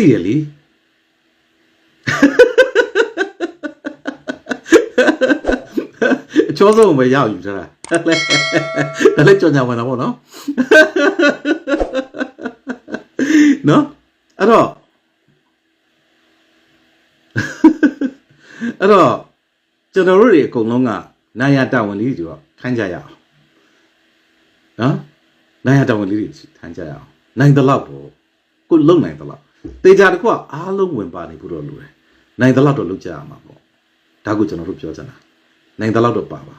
Theory. Chozo may yao you try. Let you know when I want no? At all. At all. Generally, Kononga, Naya down lead you, Tanjaya. Huh? Naya down lead Tanjaya. Nine the love. Good long night the love. They got a qua, all long when body put on the way. Nine the love to look jam. Tagu General Josana. Nine the love of Baba.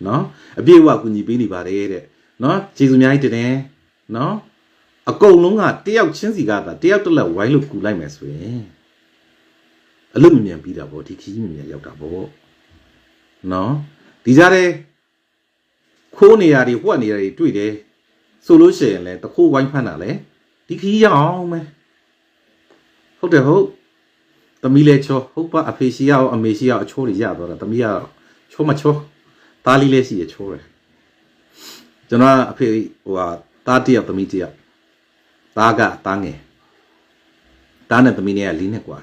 No? A beer walk when you be anybody. No? She's united, no? A gold long at the out chinsy got the out to let while look good like mess way. Aluminum beat up or teaching me out of no? These are a corneary 1 year 2 day solution let the whole wine panel, eh? The key on me. Hold the hope. The milecho, hope a facia a mesia a chori yard, the mia chomacho, tali lazy a chore. General a pay or 30 of the media. Taga tange. Tan at the minia linequa.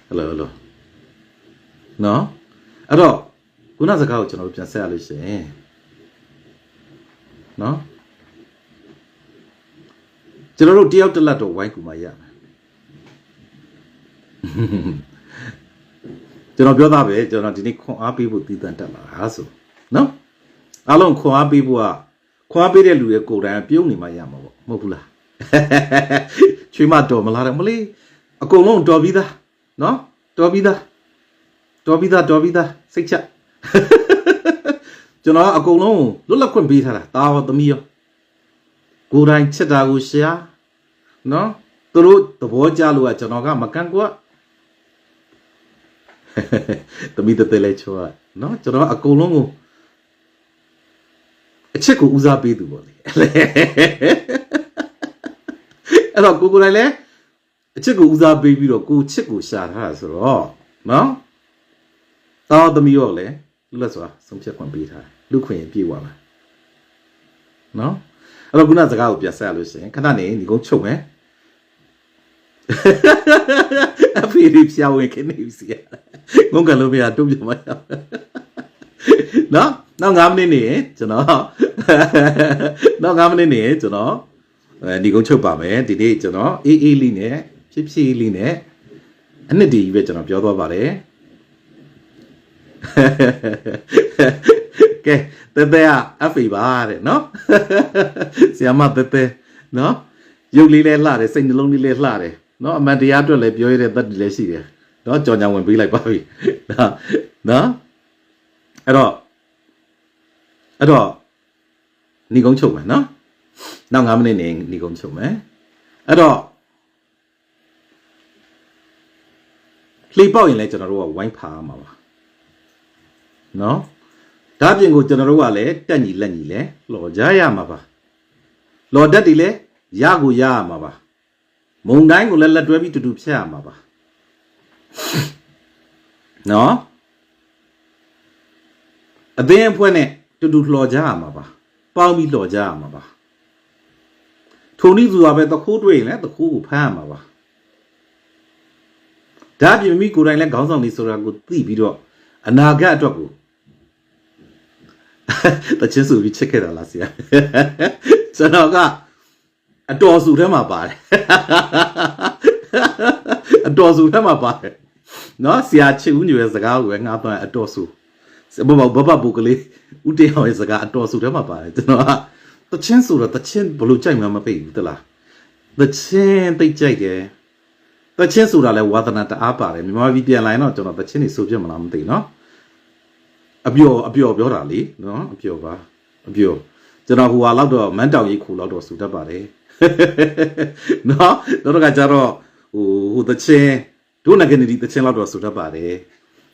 Hello. No? At all. Kuna the couch and open salad, eh? No? General dear the letter, why come I General Biodabe, General didn't call our people didn't tell us. No? Along call our people are Quabere Louis go down, Pioni, my yamo, Mobula. Chimato, Malaramoli, a colon Dobida. No? Dobida. Six. General, a colon, look like beat her, tower the meal. Go down, Chetagusia. No? The road, the boy Jalu at Janoga, Macangua. The meter telecho. No? General, a colon. A check uza be the body. Hello, Google. A check uza baby or go check shot has or no? All the miole, let's some check one beat her. Look when you be one. No? I don't know the out your salary saying, can I name you go choke, eh? I feel if you can see. Gonga Lumia, do you my no? No, I'm in it, you know. No, I'm in it, you know. And you go to Bame, the date, you know, line, gypsy line, and the division of your body. Okay, then they are happy about it, no? See, I'm not that, no? You lily lad, sing the lonely lad, no? I'm at the other lip, you're that lazy. Don't join you won't be like Bobby. No? At all. Ni gong chum, no? Now I'm in ni gong chum, eh? At all. Sleep out in legend or wine palm. No? Tapping go general, Danny Lenny, Lord Jayamava. Lord Daddy le, Yago Yamava. Mundang will let Debbie to do Psamava. No? A damn when to do Lord Jamava. Palmy Lord Jamava. Tony to have the cold way, let the cool Pamava. That you me could I let Gonzon is so a good video. And now get trouble. The chance will be checked out last year. So now got a door suit him about a door suit him about it. No, see, I chew you as a guy going up a door suit. Baba Bukali, Ute is a guy a door suit him about it. The chance of the chin blue chime, Mamma Pig, the chin they check. The chance of the water at the upper and my video line out on the chin is so German, no? A pure rally, no? A pure. General who allowed a mental equal out of Sudabari. No, don't get Jaro who the chain, don't again eat the chain out of Sudabari.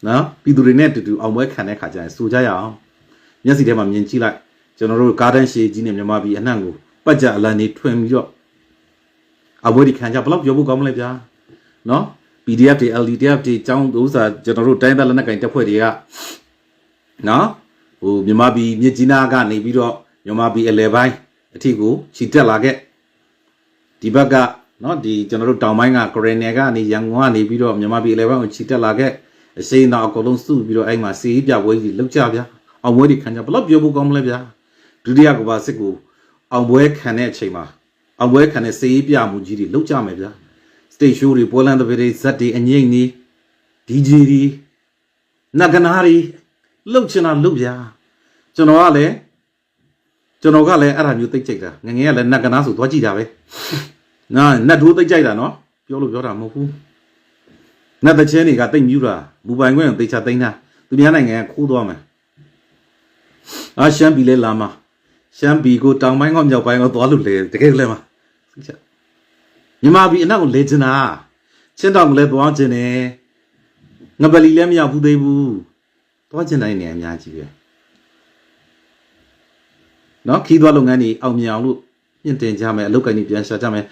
No, Pidurinette to do on work Kaneka and Sujaya. Yes, it am Yanchila, General Garden Shade, Jim Yamabi and Nango, but Jalani twin yo. A body can't block your book on no? PDF, LDF, Town, those are General Tanda and I can tell no? You might be Mijinaga, Nibido, you might be a Levi, a Tigo, she tell I get. ဒီဘက်ကနော်ဒီကျွန်တော်တို့တောင်ပိုင်းကကိုရီးယားကနေရန်ကုန်ကနေပြီးတော့မြန်မာပြည်11ကိုချီတက်လာခဲ့အစိမ်းတော့အကုန်လုံးစုပြီးတော့အဲ့မှာစီးပြပွဲကြီးလောက်ကြဗျာအောင်ပွဲတွေခံကြဘလို့ပြောဖို့ကောင်းမလဲဗျာဒုတိယကဘာစစ်ကိုအောင်ပွဲခံတဲ့အချိန်မှာအောင်ပွဲခံတဲ့စီးပြမှုကြီးတွေလောက်ကြမယ်ဗျာ stage show တွေပွဲလမ်းတွေဇက်တွေအငိမ့်နေ DJ တွေနဂနာတွေလောက်ချင်တာလောက်ဗျာကျွန်တော်ကလည်းအဲ့ဒါမျိုးသိကြိုက်တာငငယ်ကလည်းနဂနာဆိုသွားကြည့်တာပဲနာနတ်ထိုးသိကြိုက်တာနော်ပြောလို့ပြောတာမဟုတ်ဘူးနတ်တချင်းတွေကတိတ်မြူးတာမူပိုင်ခွင့်ကိုသိချသိမ်းတာသူများနိုင်ငံကခိုးသွားမယ်ရှမ်းပြည်လဲလာမှာရှမ်းပြည်ကိုတောင်ပိုင်းကမြောက်ပိုင်းကသွားလို့လေတကယ်လဲမှာမြန်မာပြည်အနောက်ကိုလဲချင်တာချင်းတောင်ကိုလဲသွားချင်တယ်ငပလီလည်းမရောက်ဘူးသေးဘူးသွားချင်တိုင်းနေအများကြီးပဲနော်ခီးသွားလုပ်ငန်းတွေအောင်မြင်အောင်လို့မြင့်တင်ကြမယ်အလုပ်ကိုင်းတွေပြန်ရှာကြမယ်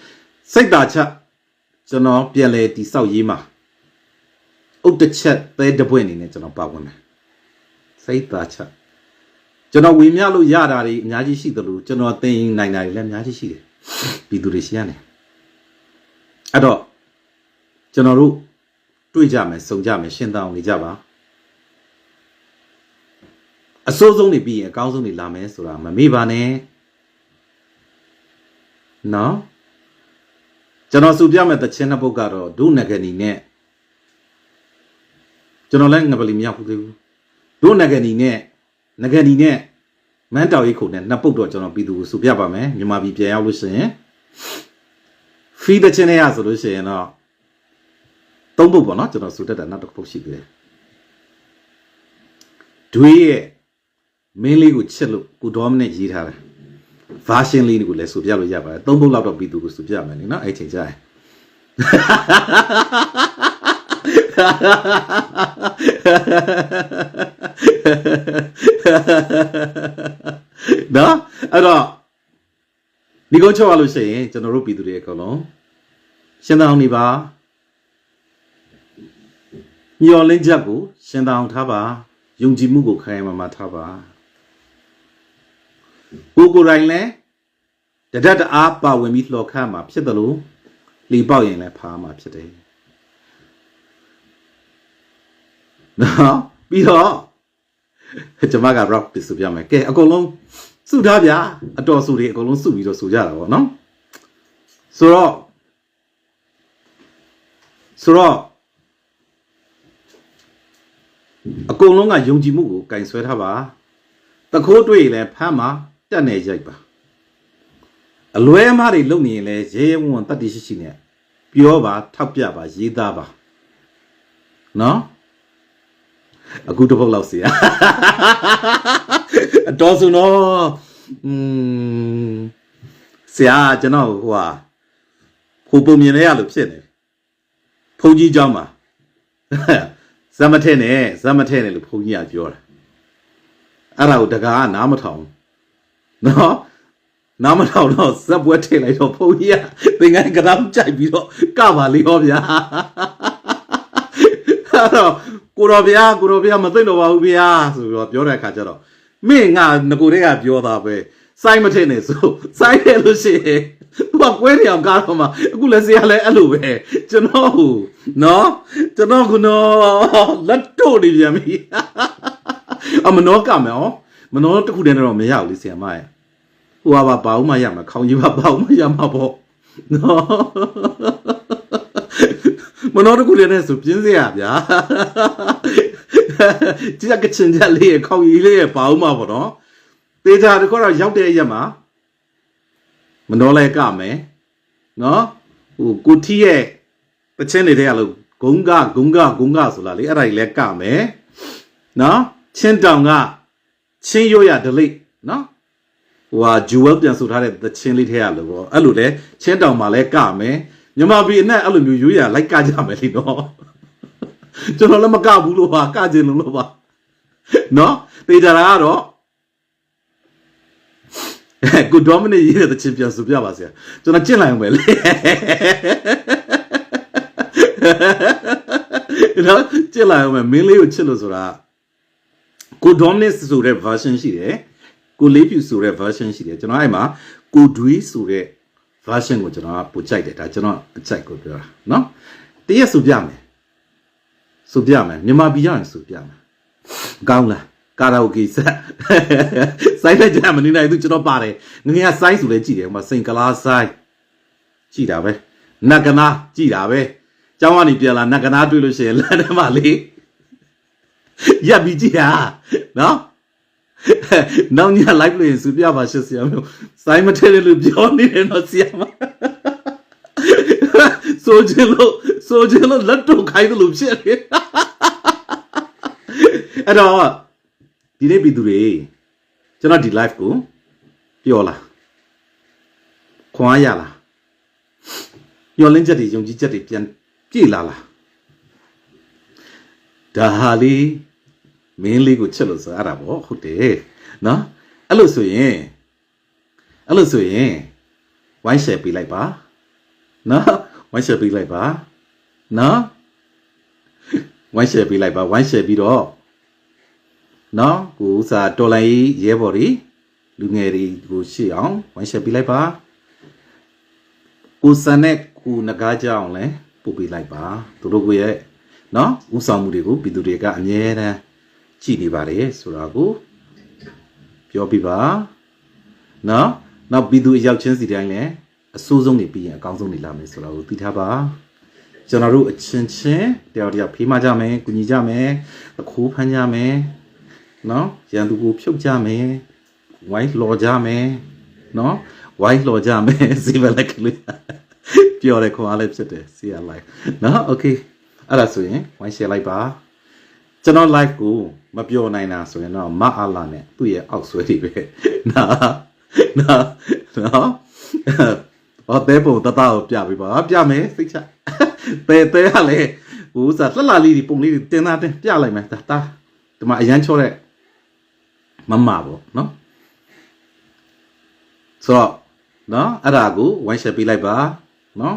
စိတ်သာချက်ကျွန်တော်ပြန်လဲတိဆောက်ရေးမှာဥတ်တစ်ချက်သဲတပွင့်အနေနဲ့ကျွန်တော်ပါဝင်မယ်စိတ်သာချက်ကျွန်တော်ဝေမျှလို့ရတာတွေအများကြီးရှိသလိုကျွန်တော်သင်နိုင်တာတွေလည်းအများကြီးရှိတယ်ပြည်သူတွေရှိရတယ်အဲ့တော့ကျွန်တော်တို့တွေ့ကြမယ်စုံကြမယ်ရှင်းတောင်းနေကြပါအစိုးဆုံးနေပြီးရင်အကောင်းဆုံးနေလာမယ်ဆိုတာမမေ့ပါနဲ့နော်ကျွန်တော်စုပြမယ်တခြင်းနှစ်ပုတ်ကတော့ဒုနဂနီနဲ့ကျွန်တော်လည်းငပလီမရောက်ဘူးသေးဘူးဒုနဂနီနဲ့မန်းတောက်ရိတ်ခုနဲ့နှစ်ပုတ်တော့ကျွန်တော်ပြည်သူကိုစုပြပါမယ်မြန်မာပြည်ပြန်ရောက်လို့ရှိရင်ဖီးတခြင်းနဲ့ရဆိုလို့ရှိရင်တော့သုံးပုတ်ပေါ့နော်ကျွန်တော်စုတက်တာနောက်တစ်ပုတ်ရှိသေးတယ်ဒွေးရဲ့မင်းလေးကိုချစ်လို့ကိုဒေါမနစ်ရေးထားတယ်version လေးကိုလည်းစုပြလို့ရပါတယ်သုံးပုတ်လောက်တော့ပြည်သူကိုစုပြမယ်နိနော်အဲ့ချိန်ကျရင်နော်အဲ့တော့ဒီကုန်းချောက်ရလို့ရှိရင်ကျွန်တော်တို့ပြည်သူတွေအကုန်လုံးရှင်းတောင်းနေပါမျော်လင့်ချက်ကိုရှင်းတောင်းထားပါယုံကြည်မှုကိုခိုင်မာထားပါကိုယ်တိုင်လည်းတဒတ်တအားပါဝင်ပြီးလှော်ခတ်မှာဖြစ်တယ်လို့လီပေါက်ရင်လည်းဖားမှာဖြစ်တယ်နော်ပြီးတော့ကျွန်မက rock ပြစုပြမယ်ကဲအကုန်လုံးစုထားဗျာအတော်စုတွေအကုန်လုံးစုပြီးတော့စုကြတာပေါ့နော်ဆိုတော့အကုန်လုံးကယုံကြည်မှုကိုကင်ဆွဲထားပါတခိုးတွေ့ရင်လည်းဖမ်းမှာတက်နေရိုက်ပါအလွဲအမှားတွေလုပ်နေရင်လည်းရဲရဲဝံ့ဝံ့တတ်တည်ရှိရှိနဲ့ပြောပါထောက်ပြပါရေးသားပါနော်အခုတစ်ပုတ်လောက်စီရအတော်စုနော်ဆရာကျွန်တော်ဟိုဟာဖိုးပုံမြင်လဲရလို့ဖြစ်နေဖုန်ကြီးเจ้าမှာဇမထဲနဲ့လို့ဖုန်ကြီးကပြောတာအဲ့ဒါကိုတကားကနားမထောင်နော်နားမထောင်တော့ဇက်ပွဲထည့်လိုက်တော့ဖုန်ကြီးကသင်္ကန်းကရမ်းကြိုက်ပြီးတော့ကပါလေဟောဗျာအဲ့တော့ကိုတော်ဗျာမသိတော့ပါဘူးဗျာဆိုပြီးတော့ပြောတဲ့အခါကျတော့မင်းငါငကိုတွေကပြောတာပဲစိုင်းမထင်နဲ့ဆိုစိုင်းတယ်လို့ရှိရင်သူကကွဲတယ်အောင်ကားတော့မှအခုလည်းဆရာလည်းအဲ့လိုပဲကျွန်တော်ဟူနော်ကျွန်တော်ကနော်လက်တို့နေပြန်ပြီအမနောကမယ်ဟောမနောတခုတည်းတော့မရဘူးလေဆရာမရဲ့ဟိုကဘာဦးမှရမှာခေါင်းကြီးဘာဦးမှရမှာပေါ့နော်မနောတခုလည်းနဲ့ဆိုပြင်းစရာဗျာဒီကချင်ကြလေးခေါင်းကြီးလေးရဲ့ဘာဦးမှပေါ့နော်တေချာတခေါတော့ရောက်တဲ့ရက်မှာမနောလဲကမယ်နော်ဟိုကိုထီးရဲ့ပချင်းနေတဲ့ကလို့ဂုံကဆိုလာလေအဲ့ဒါကြီးလဲကမယ်နော်ချင်းတောင်ကချင်းရိုးရဒလိနော်ဟိုဟာဂျူဝဲပြန်ဆိုထားတဲ့သချင်းလေးထဲရလို့ပေါ့အဲ့လိုလဲချင်းတောင်မှာလဲကမယ်မြန်မာပြည်အနဲ့အဲ့လိုမျိုးရိုးရလိုက်ကကြမယ်လीနော်ကျွန်တော်လည်းမကဘူးလို့ပါကကြင်လို့ပါနော်တေချာတာကတော့ကိုဒေါမနစ်ရေးတဲ့ချင်းပြန်ဆိုပြပါဆရာကျွန်တော်ကျင့်လိုက်အောင်ပဲလေနော်ကျင့်လိုက်အောင်ပဲမင်းလေးကိုချစ်လို့ဆိုတာကိုဒေါမနစ်ဆိုတဲ့ version ရှိတယ်ကိုလေးဖြူဆိုတဲ့ version ရှိတယ်ကျွန်တော်အဲ့မှာကိုဒွီဆိုတဲ့ version ကိုကျွန်တော်ကပို့ကြိုက်တယ်ဒါကျွန်တော်အကြိုက်ကိုပြောတာနော်တရက်ဆိုပြမယ်ဆိုပြမယ်မြန်မာပြည်ရောက်ရင်ဆိုပြမယ်ကောင်းလားကာရာအိုကေဆက်စိုင်းလက်ကြမနေနိုင်သူကျွန်တော်ပါတယ်ငငယ်ကစိုင်းဆိုလဲကြည့်တယ်ဟိုမှာစိန်ကလားစိုင်းကြည့်တာပဲနတ်ကနာကြည့်တာပဲကျောင်းကနေပြန်လာနတ်ကနာတွေ့လို့ရှိရင်လမ်းထဲမှာလေရပ်ပြီးကြည့်တာနော်နောက်ည live လို့ဆိုပြပါရှစ်ဆရာမျိုးစိုင်းမထဲလို့ပြောနေတယ်တော့ဆရာမဆိုချင်လို့လက်တော့ခိုင်းတယ်လို့ဖြစ်နေအဲ့တော့ဒီနေ့ပြည်သူတွေကျွန်တော်ဒီ live ကိုပြောလာခွန်အားရလားညှော်လင်းချက်တွေယုံကြည်ချက်တွေပြန်ပြည့်လာလားဒါဟာလေမင်းလေးကိုချက်လို့ဆိုရတာပေါ့ဟုတ်တယ်နော်အဲ့လို့ဆိုရင်ဝိုင်းရှယ်ပေးလိုက်ပါနော်ဝိုင်းရှယ်ပေးလိုက်ပါနော်ဝိုင်းရှယ်ပေးလိုက်ပါဝိုင်းရှယ်ပြီးတော့နော်ကိုဥစားတော်လိုင်းရဲဘော်တွေလူငယ်တွေကိုရှေ့အောင်ဝိုင်းရှယ်ပေးလိုက်ပါကိုစံနဲ့ကိုနဂါးကြအောင်လဲပို့ပေးလိုက်ပါသူတို့ကိုရဲ့နော်ဥဆောင်မှုတွေကိုပြည်သူတွေကအမြဲတမ်းကြည်နေပါတယ်ဆိုတာကိုပြောပြပါနော်နောက်ပြည်သူအရောက်ချင်းစီတိုင်းလည်းအဆိုးဆုံးနေပြီးရင်အကောင်းဆုံးနေလာမယ်ဆိုတာကိုသိထားပါကျွန်တော်တို့အချင်းချင်းတယောက်တယောက်ဖေးမကြမယ်ကူညီကြမယ်အခိုးဖမ်းကြမယ်နော်ရန်သူကိုဖြုတ်ကြမယ်ဝိုင်းလော်ကြမယ်နော်ဝိုင်းလော်ကြမယ်စီဗလက်ကလေးပြောရခွာလေးဖြစ်တယ်စီရလိုက်နော်โอเคအဲ့ဒါဆိုရင်ဝိုင်း share လိုက်ပါကျွန်တော် live ကိုမပြောနိုင်တာဆိုရင်တော့မအားလာနဲ့သူ့ရဲ့အောက်ဆွဲတွေပဲနော်ဟောတဲပုံတတကိုပြပေးပါပြမယ်စိတ်ချတဲကလည်းဟိုစားလှလှလေးတွေပုံလေးတွေတင်တာတင်ပြလိုက်မယ်ဒါဒီမှာအရန်ချောတဲ့မမပေါ့နော်ဆိုတော့နော်အဲ့ဒါကိုဝိုင်း share ပေးလိုက်ပါနော်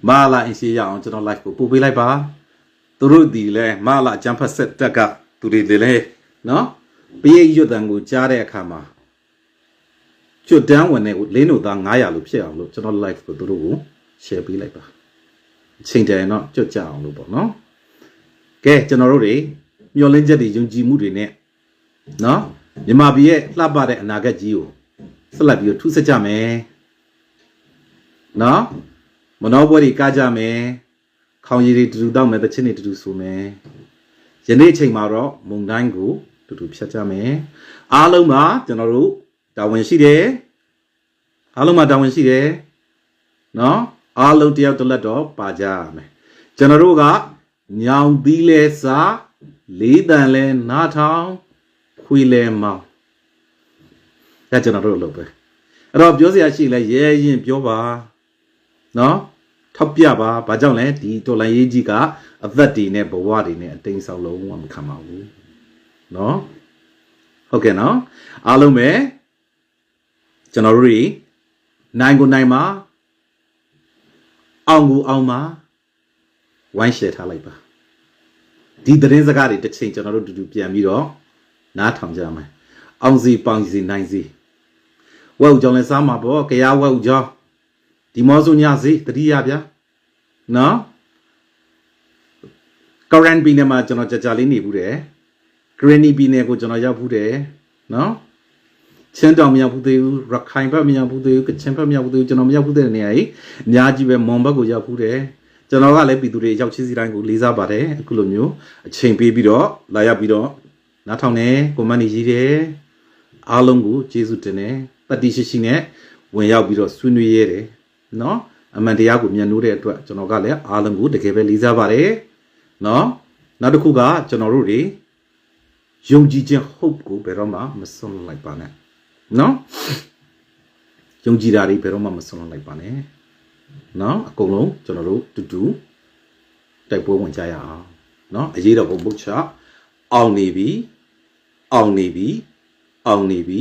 မအားလာအင်စီရအောင်ကျွန်တော် live ကိုပို့ပေးလိုက်ပါသူတို့ဒီလဲမလာအချမ်းဖတ်ဆက်တက်ကသူတွေလဲနော်ပေးရွတ်တန်ကိုကြားတဲ့အခါမှာကျွတ်တန်းဝင်တဲ့လင်းတို့သား900လို့ဖြစ်အောင်လို့ကျွန်တော် live ကိုသူတို့ကို share ပေးလိုက်ပါအချိန်တန်တော့ကျွတ်ကြအောင်လို့ပေါ့နော်ကဲကျွန်တော်တို့တွေမျှော်လင့်ချက်တွေယုံကြည်မှုတွေနဲ့နော်မြန်မာပြည်ရဲ့လှပတဲ့အနာဂတ်ကြီးကိုဆက်လက်ပြီးထူးဆစ်ကြမယ်နော်မနောပွဲတွေကားကြမယ်ခေါင်းရည်တွေတူတောက်မယ်တချင်းတွေတူဆိုမယ်ယနေ့အချိန်မှာတော့မုံတိုင်းကိုတူဖြတ်ကြမယ်အားလုံးမှာကျွန်တော်တို့တာဝန်ရှိတယ်အားလုံးမှာတာဝန်ရှိတယ်နော်အားလုံးတယောက်တစ်လက်တော့ပါကြရမယ်ကျွန်တော်တို့ကညောင်သီးလဲစားလေးတန်လဲနားထောင်ခွေလဲမောင်းဒါကျွန်တော်တို့လုပ်ပဲအဲ့တော့ပြောစရာရှိလဲရဲရင်ပြောပါနော်ထောက်ပြပါဘာကြောင့်လဲဒီတော်လိုင်းရေးကြီးကအသက်တွေနဲ့ဘဝတွေနဲ့အတိမ်ဆောင်လုံးဝမခံပါဘူးเนาะဟုတ်ကဲ့เนาะအားလုံးပဲကျွန်တော်တို့တွေနိုင်ကိုနိုင်မှာအောင်ကိုအောင်မှာဝိုင်းရှယ်ထားလိုက်ပါဒီသတင်းစကားတွေတစ်ချိန်ကျွန်တော်တို့တူတူပြန်ပြီးတော့နားထောင်ကြမယ်အောင်စီပေါင်စီနိုင်စီဝက်ဥကြောင့်လဲစားမှာပေါ့ကြရဝက်ဥကြောင့်ဒီမောစုညစီတတိယဗျာနော်ကော်ရန်ပြည်နယ်မှာကျွန်တော်ကြာလေးနေဘူးတယ်ဂရနီပြည်နယ်ကိုကျွန်တော်ရောက်ဘူးတယ်နော်ချင်းတောင်မရောက်ဘူးသေးဘူးရခိုင်ဘက်မရောက်ဘူးသေးဘူးကချင်ဘက်မရောက်ဘူးသေးဘူးကျွန်တော်မရောက်ဘူးတဲ့နေရာကြီးအများကြီးပဲမွန်ဘက်ကိုရောက်ဘူးတယ်ကျွန်တော်ကလည်းပြည်သူတွေရောက်ချင်းစီတိုင်းကိုလေးစားပါတယ်အခုလိုမျိုးအချိန်ပေးပြီးတော့လာရောက်ပြီးတော့နားထောင်နေကွန်မန့်ကြီးတယ်အားလုံးကိုကျေးဇူးတင်တယ်တတိရှိရှိနဲ့ဝင်ရောက်ပြီးတော့ဆွေးနွေးရဲတယ်နော်အမှန်တရားကိုမြင်လို့တဲ့အတွက်ကျွန်တော်ကလည်းအားလုံးကိုတကယ်ပဲလေးစားပါတယ်နော်နောက်တစ်ခုကကျွန်တော်တို့တွေယုံကြည်ခြင်း hope ကိုဘယ်တော့မှမစွန့်လိုက်ပါနဲ့နော်ယုံကြည်တာတွေဘယ်တော့မှမစွန့်လိုက်ပါနဲ့နော်အကုန်လုံးကျွန်တော်တို့တူတူတိုက်ပွဲဝင်ကြရအောင်နော်အရေးတော်ပုံပုတ်ချအောင်နေပြီအောင်နေပြီအောင်နေပြီ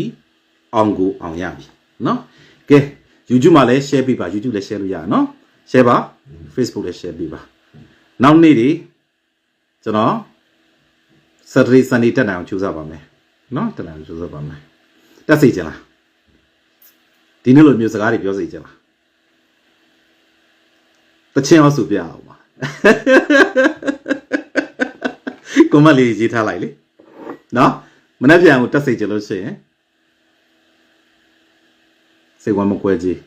အောင်ကိုအောင်ရပြီနော်ကဲYouTube မှာလည်း share ပေးပါ YouTube လည်း share လို့ရနော် share ပါ Facebook လည်း share ပေးပါနောက်နေ့တွေကျွန်တော် Saturday Sunday တက်နိုင်အောင်ကြိုးစားပါမယ်နော်တက်နိုင်အောင်ကြိုးစားပါမယ်တက်စီချင်လားဒီနေ့လိုမျိုးစကားတွေပြောစီချင်လား တချင်းအောင်ဆိုပြအောင်ပါကိုမလေးရေးထားလိုက်လေနော်မနေ့ပြန်ကိုတက်စိတ်ကြလို့ရှိရင်စိတ်ဝမ်းမကွဲကြီး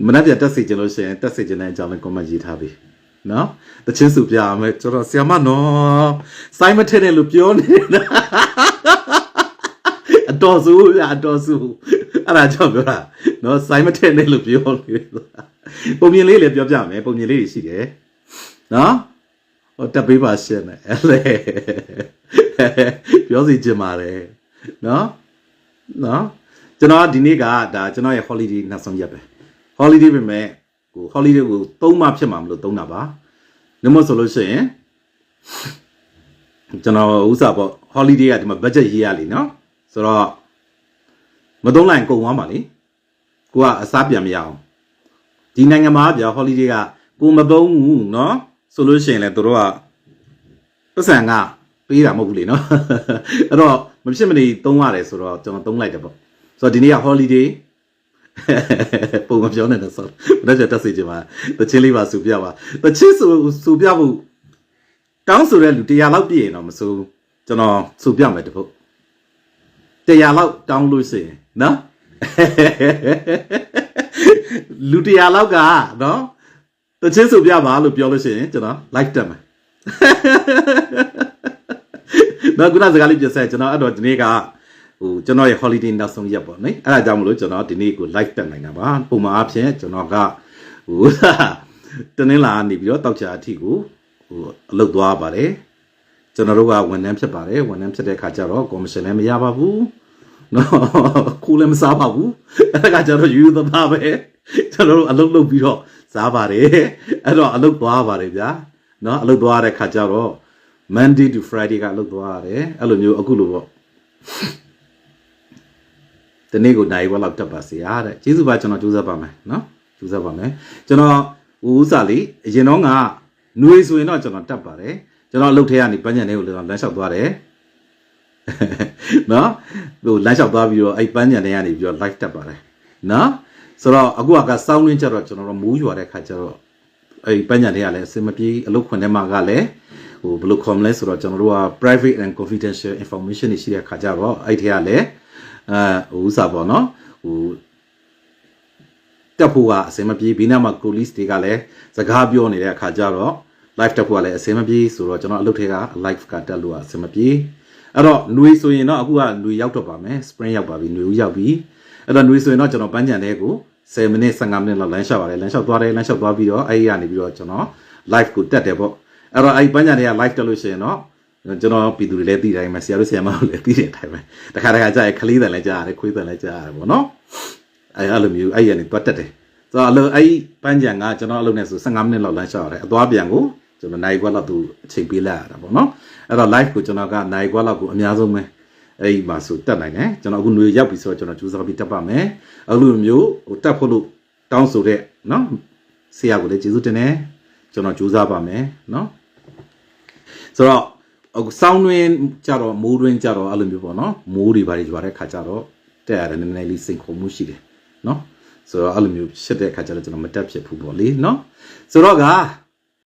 မနေ့ပြန်တက်စိတ်ကြလို့ရှိရင်တက်စိတ်ကြတဲ့အကြောင်းလေးကိုမရေးထားပြီနော်တချင်းစုပြအောင်မယ်ကျွန်တော်ဆရာမနော်စိုင်းမထက်တဲ့လို့ပြောနေတာအတော်စုအဲ့ဒါကြောင့်ပြောတာနော်စိုင်းမထက်နဲ့လို့ပြောနေတာပုံမြင်လေးလည်းပြောပြမယ်ပုံမြင်လေးတွေရှိတယ်နော်ဟောတက်ပေးပါရှင်းတယ်အဲ့လေပြောစီချင်ပါတယ်နော်ကျွန်တော်ဒီနေ့ကဒါကျွန်တော်ရဲ့ holiday နောက်ဆုံးရက်ပဲ holiday ပဲမဲ့ဟို holiday ကို3မှဖြစ်မှာမလို့3တာပါနမို့ဆိုလို့ရှိရင်ကျွန်တော်ဥစားပေါ့ holiday ကဒီမှာ budget ရေးရလीနော်ဆိုတော့မသုံးလိုက်ကုန်သွားပါလေကိုကအစားပြန်မရအောင်ဒီနိုင်ငံမှာဗျာ holiday ကကိုမသုံးဘူးเนาะဆိုလို့ရှိရင်လည်းတို့ကပတ်စံကပေးတာမဟုတ်ဘူးလေเนาะအဲ့တော့မဖြစ်မနေသုံးရတယ်ဆိုတော့ကျွန်တော်သုံးလိုက်တယ်ပေါ့ဆိုတော့ဒီနေ့က holiday ပုံမပြောနဲ့တော့ဆိုတော့တက်စီချင်ပါတချင်းလေးပါစူပြပါတချင်းစူပြဖို့တောင်းဆိုတဲ့လူ100လောက်ပြည့်ရင်တော့မစိုးကျွန်တော်စူပြမယ်တပုတ်100လောက်တောင်းလို့ရှိရင်เนาะလူ100လောက်ကနော်တချင်းစုပြပါလို့ပြောလို့ရှိရင်ကျွန်တော် like တက်မယ်နော်ခုနစကားလေးပြဆက်ကျွန်တော်အဲ့တော့ဒီနေ့ကဟိုကျွန်တော်ရဲ့ holiday နောက်ဆုံးရက်ပေါ့နိအဲ့ဒါကြောင့်မလို့ကျွန်တော်ဒီနေ့ကို like တက်နိုင်တာပါပုံမှန်အားဖြင့်ကျွန်တော်ကဟိုတနင်္လာနေပြီးတော့တောက်ချာအထိကိုဟိုအလုပ်သွားပါတယ်ကျွန်တော်တို့ကဝန်ထမ်းဖြစ်ပါတယ်ဝန်ထမ်းဖြစ်တဲ့ခါကျတော့ commission လည်းမရပါဘူးနော်ခုလည်းမစားပါဘူးအဲ့ဒါကကျတော့ယူသပါပဲကျွန်တော်တို့အလုပ်လုပ်ပြီးတော့စားပါတယ်အဲ့တော့အလုပ်သွားပါတယ်ဗျာနော်အလုပ်သွားတဲ့ခါကျတော့ Monday to Friday ကအလုပ်သွားရတယ်အဲ့လိုမျိုးအခုလိုပေါ့ဒီနေ့ကိုနိုင်ဝက်လောက်တက်ပါစေရတဲ့ကျေးဇူးပါကျွန်တော်ကြိုးစားပါမယ်နော်ကြိုးစားပါမယ်ကျွန်တော်ဟိုဥစားလေးအရင်တော့ကຫນွေဆိုရင်တော့ကျွန်တော်တက်ပါတယ်ကျွန်တော်အလုပ်ထဲကနေပန်းညံလေးကိုလမ်းလျှောက်သွားတယ်နော်ဟိုလမ်းလျှောက်သွားပြီးတော့အဲ့ပန်းညံတွေကနေပြီးတော့ live တက်ပါတယ်နော်ဆိုတော့အခုကစောင်းရင်းကြတော့ကျွန်တော်တို့မိုးရွာတဲ့ခါကျတော့အဲ့ပန်းညံတွေကလည်းအစမပြေအလုပ်ခွင်ထဲမှာကလည်းဟိုဘယ်လိုခေါ်မလဲဆိုတော့ကျွန်တော်တို့က private and confidential information တွေရှိတဲ့ခါကျတော့အဲ့ထဲကလည်းဟိုဥစားပေါ့နော်ဟိုတက်ဖို့ကအစမပြေဘေးနားမှာ police တွေကလည်းစကားပြောနေတဲ့အခါကျတော့ live တက်ဖို့ကလည်းအစမပြေဆိုတော့ကျွန်တော်အလုပ်ထဲက live ကတက်လို့အစမပြေအဲ့တော့ຫນွေဆိုရင်တော့အခုကຫນွေရောက်တော့ပါမယ် spring ရောက်ပါပြီຫນွေဦးရောက်ပြီအဲ့တော့ຫນွေဆိုရင်တော့ကျွန်တော်ပန်းကြံတဲ့ကို10မိနစ်15မိနစ်လောက်လမ်းလျှောက်ပါတယ်လမ်းလျှောက်သွားတယ်လမ်းလျှောက်သွားပြီးတော့အဲ့ဒီကနေပြီးတော့ကျွန်တော် live ကိုတက်တယ်ပေါ့အဲ့တော့အဲ့ပန်းကြံတွေက live တက်လို့ရှိရင်တော့ကျွန်တော်ပြည်သူတွေလည်းသိတိုင်းမှာဆရာတို့ဆရာမတို့လည်းသိတဲ့အတိုင်းပဲတခါကြာရင်ခလေးတယ်လည်းကြားရတယ်ခွေးတယ်လည်းကြားရတယ်ပေါ့နော်အဲ့လိုမျိုးအဲ့ရနေတွတ်တက်တယ်ဆိုတော့အလုပ်အဲ့ပန်းကြံကကျွန်တော်အလုပ်နဲ့ဆို15မိနစ်လောက်လမ်းလျှောက်ရတယ်အသွားပြန်ကိုကျွန်တော်နိုင်ခွက်လောက်သူအချိန်ပေးလိုက်ရတာပေါ့နော်အဲ့တော့ live ကိုကျွန်တော်ကနိုင်ခွက်လောက်ကိုအများဆုံးပဲအဲ့ဒီမှာဆိုတက်နိုင်တယ်ကျွန်တော်အခုຫນွေရောက်ပြီဆိုတော့ကျွန်တော်ကြိုးစားပြီးတက်ပါမယ်အဲ့လိုမျိုးဟိုတက်ဖို့လို့တောင်းဆိုတဲ့နော်ဆရာကိုလည်းကျေးဇူးတင်တယ်ကျွန်တော်ကြိုးစားပါမယ်နော်ဆိုတော့အခုစောင်းတွင်ကြတော့မိုးတွင်ကြတော့အဲ့လိုမျိုးပေါ့နော်မိုးတွေဘာတွေရွာတဲ့ခါကြတော့တက်ရတယ်နည်းနည်းလေးစိန်ခေါ်မှုရှိတယ်နော်ဆိုတော့အဲ့လိုမျိုးဖြစ်တဲ့ခါကျတော့ကျွန်တော်မတက်ဖြစ်ဘူးပေါ့လေနော်ဆိုတော့က